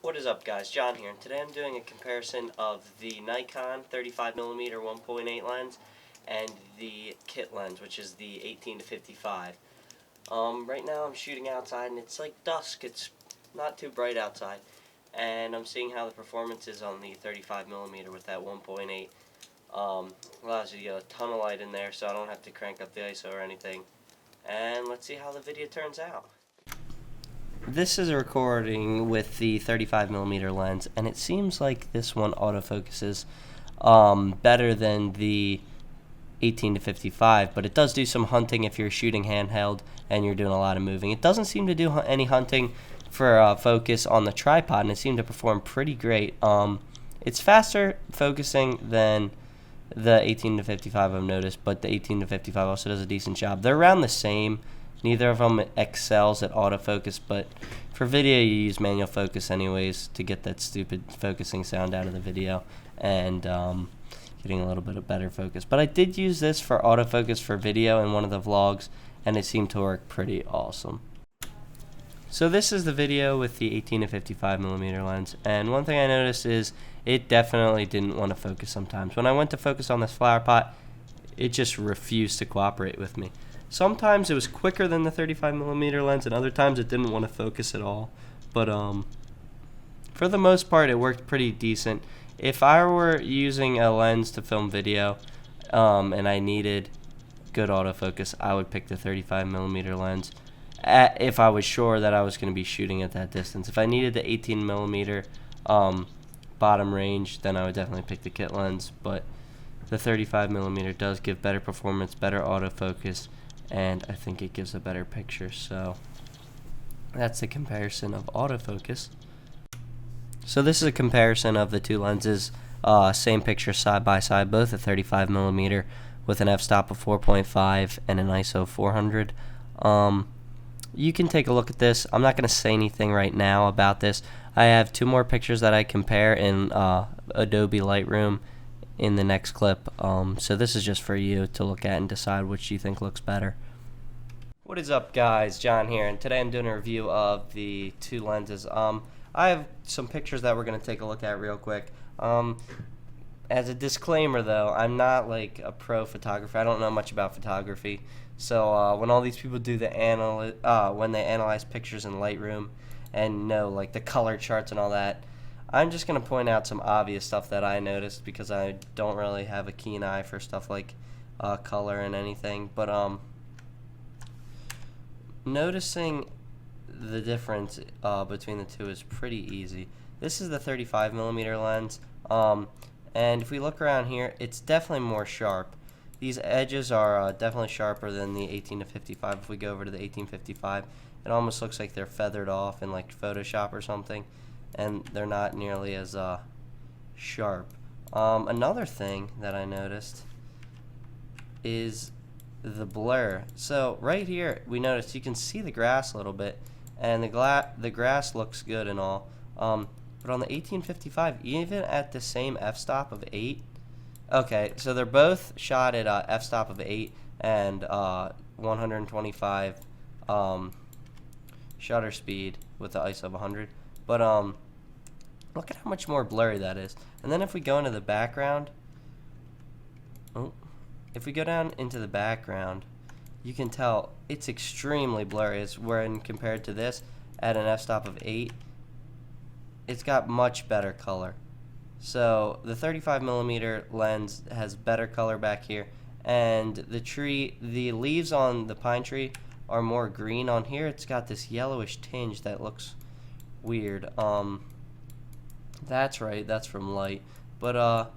What is up, guys? John here, and today I'm doing a comparison of the Nikon 35mm 1.8 lens and the kit lens, which is the 18 to 55. Right now I'm shooting outside and it's like dusk. It's not too bright outside, and I'm seeing how the performance is on the 35mm with that 1.8. Allows you to get a ton of light in there, so I don't have to crank up the ISO or anything. And let's see how the video turns out. This is a recording with the 35mm lens, and it seems like this one autofocuses better than the 18 to 55, but it does do some hunting if you're shooting handheld and you're doing a lot of moving. It doesn't seem to do any hunting for focus on the tripod, and it seemed to perform pretty great. It's faster focusing than the 18 to 55 I've noticed, but the 18 to 55 also does a decent job. They're around the same. Neither of them excels at autofocus, but for video you use manual focus anyways to get that stupid focusing sound out of the video and getting a little bit of better focus. But I did use this for autofocus for video in one of the vlogs, and it seemed to work pretty awesome. So this is the video with the 18 to 55mm lens, and one thing I noticed is it definitely didn't want to focus sometimes. When I went to focus on this flower pot, it just refused to cooperate with me. Sometimes it was quicker than the 35mm lens, and other times it didn't want to focus at all. But for the most part, it worked pretty decent. If I were using a lens to film video and I needed good autofocus, I would pick the 35mm lens if I was sure that I was going to be shooting at that distance. If I needed the 18mm bottom range, then I would definitely pick the kit lens. But the 35mm does give better performance, better autofocus, and I think it gives a better picture. So that's a comparison of autofocus. So this is a comparison of the two lenses, same picture side by side, both a 35mm with an f-stop of 4.5 and an ISO 400. You can take a look at this. I'm not going to say anything right now about this. I have two more pictures that I compare in Adobe Lightroom in the next clip, so this is just for you to look at and decide which you think looks better. What is up, guys? John here, and today I'm doing a review of the two lenses. I have some pictures that we're going to take a look at real quick. As a disclaimer, though, I'm not like a pro photographer. I don't know much about photography, so when all these people do the when they analyze pictures in Lightroom and know like the color charts and all that, I'm just going to point out some obvious stuff that I noticed because I don't really have a keen eye for stuff like color and anything. But noticing the difference between the two is pretty easy. This is the 35mm lens, and if we look around here, it's definitely more sharp. These edges are definitely sharper than the 18 to 55. If we go over to the 1855, it almost looks like they're feathered off in like Photoshop or something, and they're not nearly as sharp. Another thing that I noticed is the blur. So right here we noticed you can see the grass a little bit, and the grass looks good and all, but on the 1855, even at the same f-stop of 8, okay, so they're both shot at f-stop of 8 and 125 shutter speed with the ISO of 100, but look at how much more blurry that is. And then if we go into the background, if we go down into the background, you can tell it's extremely blurry. It's when compared to this at an f-stop of 8, it's got much better color. So the 35mm lens has better color back here, and the leaves on the pine tree are more green. On here it's got this yellowish tinge that looks weird. That's right, that's from light, but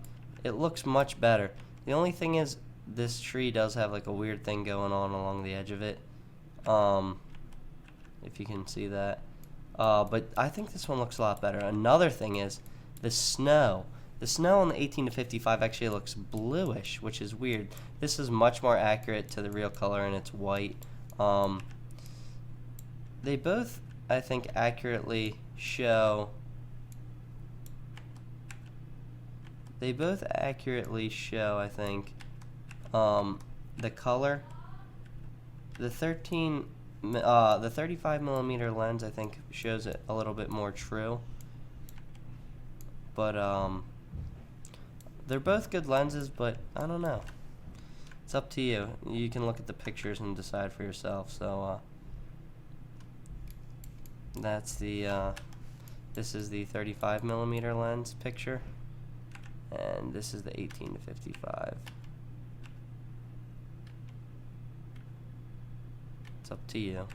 it looks much better. The only thing is this tree does have like a weird thing going on along the edge of it, if you can see that, but I think this one looks a lot better. Another thing is the snow. The snow on the 18 to 55 actually looks bluish, which is weird. This is much more accurate to the real color, and it's white. They both, I think, accurately show I think, the color. The 35mm lens, I think, shows it a little bit more true. but they're both good lenses, but I don't know. It's up to you. You can look at the pictures and decide for yourself. So that's the this is the 35mm lens picture, and this is the 18 to 55. It's up to you.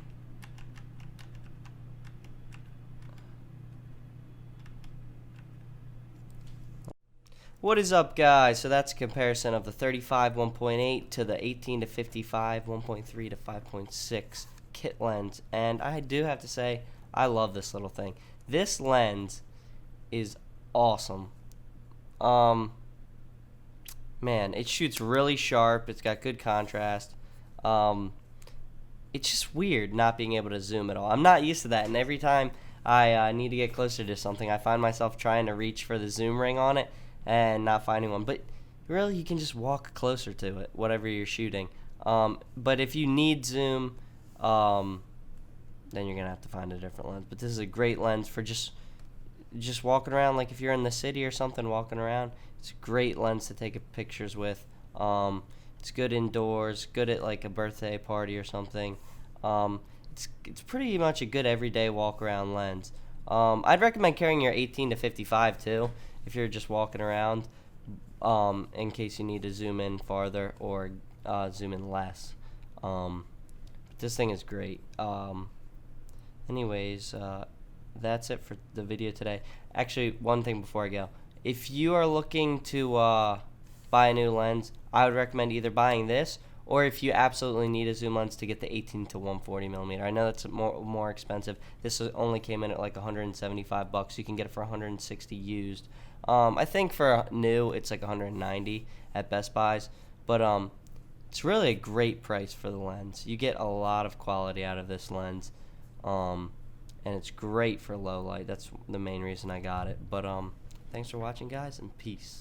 What is up, guys? So that's a comparison of the 35 1.8 to the 18 to 55 1.3 to 5.6 kit lens, and I do have to say I love this little thing. This lens is awesome. Man, it shoots really sharp. It's got good contrast. It's just weird not being able to zoom at all. I'm not used to that, and every time I need to get closer to something, I find myself trying to reach for the zoom ring on it and not finding one. But really, you can just walk closer to it, whatever you're shooting. But if you need zoom, then you're gonna have to find a different lens. But this is a great lens for just walking around. Like if you're in the city or something, walking around, it's a great lens to take pictures with. It's good indoors, good at like a birthday party or something. It's pretty much a good everyday walk around lens. I'd recommend carrying your 18 to 55 too, if you're just walking around, in case you need to zoom in farther or zoom in less. But this thing is great. Anyways, that's it for the video today. Actually, one thing before I go. If you are looking to buy a new lens, I would recommend either buying this, or if you absolutely need a zoom lens, to get the 18 to 140mm. I know that's more expensive. This only came in at like $175. You can get it for $160 used. I think for new it's like $190 at Best Buys, but it's really a great price for the lens. You get a lot of quality out of this lens, and it's great for low light. That's the main reason I got it. But thanks for watching, guys, and peace.